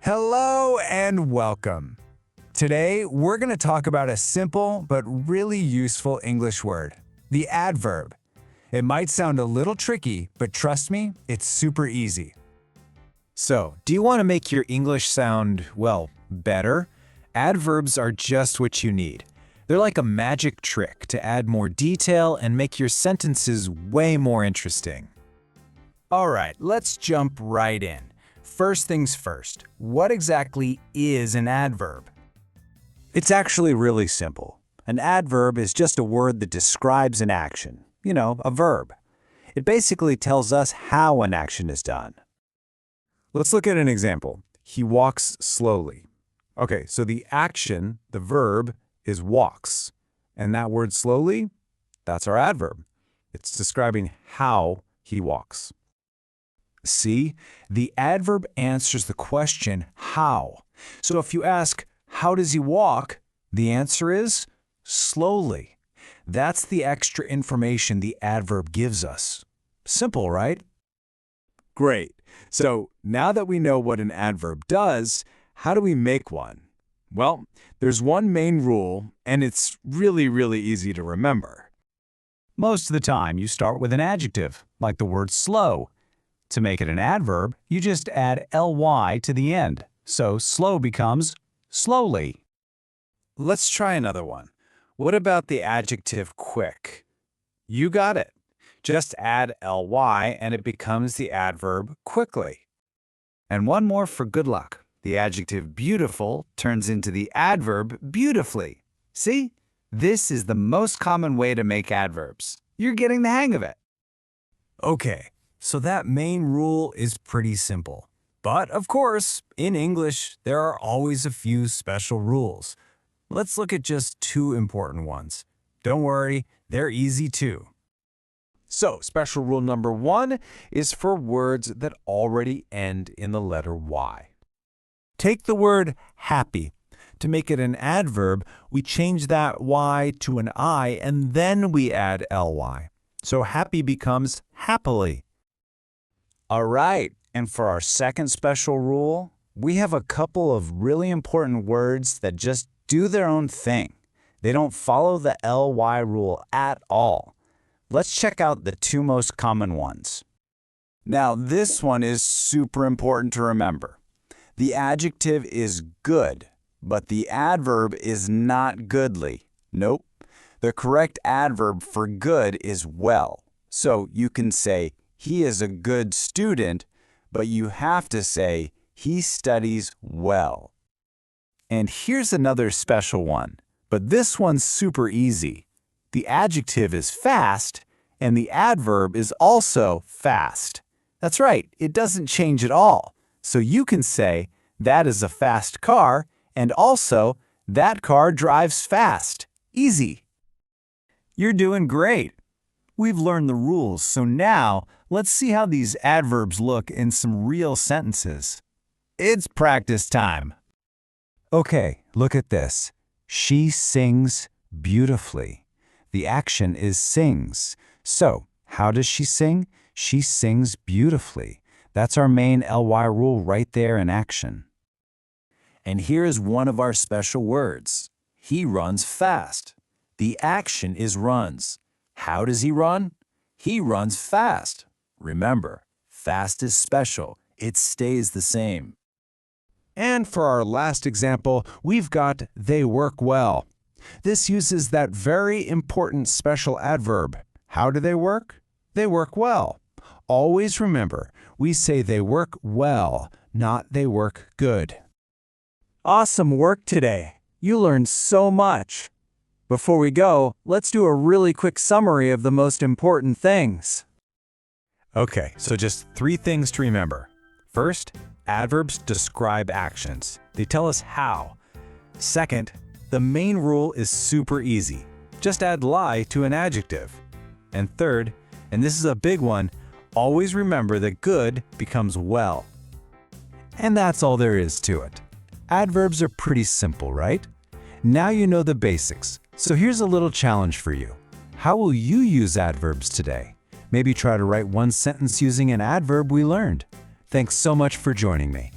Hello and welcome. Today, we're going to talk about a simple but really useful English word, the adverb. It might sound a little tricky, but trust me, it's super easy. So, do you want to make your English sound, well, better? Adverbs are just what you need. They're like a magic trick to add more detail and make your sentences way more interesting. All right, let's jump right in. First things first, what exactly is an adverb? It's actually really simple. An adverb is just a word that describes an action, a verb. It basically tells us how an action is done. Let's look at an example. He walks slowly. Okay, so the action, the verb, is walks. And that word slowly, that's our adverb. It's describing how he walks. See, the adverb answers the question, how. So if you ask, how does he walk? The answer is slowly. That's the extra information the adverb gives us. Simple, right? Great. So now that we know what an adverb does, how do we make one? Well, there's one main rule, and it's really, really easy to remember. Most of the time, you start with an adjective, like the word slow. To make it an adverb, you just add ly to the end. So slow becomes slowly. Let's try another one. What about the adjective quick? You got it. Just add ly and it becomes the adverb quickly. And one more for good luck. The adjective beautiful turns into the adverb beautifully. See? This is the most common way to make adverbs. You're getting the hang of it. Okay, so that main rule is pretty simple. But of course, in English, there are always a few special rules. Let's look at just two important ones. Don't worry, they're easy too. So, special rule number 1 is for words that already end in the letter Y. Take the word happy. To make it an adverb, we change that Y to an I and then we add ly. So happy becomes happily. All right, and for our second special rule, we have a couple of really important words that just do their own thing. They don't follow the ly rule at all. Let's check out the two most common ones. Now, this one is super important to remember. The adjective is good, but the adverb is not goodly. Nope. The correct adverb for good is well. So you can say, he is a good student, but you have to say, he studies well. And here's another special one, but this one's super easy. The adjective is fast, and the adverb is also fast. That's right, it doesn't change at all. So you can say, that is a fast car, and also, that car drives fast. Easy. You're doing great. We've learned the rules, so now let's see how these adverbs look in some real sentences. It's practice time. Okay, look at this. She sings beautifully. The action is sings. So, how does she sing? She sings beautifully. That's our main ly rule right there in action. And here is one of our special words. He runs fast. The action is runs. How does he run? He runs fast. Remember, fast is special. It stays the same. And for our last example, we've got they work well. This uses that very important special adverb. How do they work? They work well. Always remember, we say they work well, not they work good. Awesome work today. You learned so much. Before we go, let's do a really quick summary of the most important things. Okay, so just 3 things to remember. First, adverbs describe actions. They tell us how. Second, the main rule is super easy. Just add ly to an adjective. And third, and this is a big one, always remember that good becomes well. And that's all there is to it. Adverbs are pretty simple, right? Now you know the basics. So here's a little challenge for you. How will you use adverbs today? Maybe try to write one sentence using an adverb we learned. Thanks so much for joining me.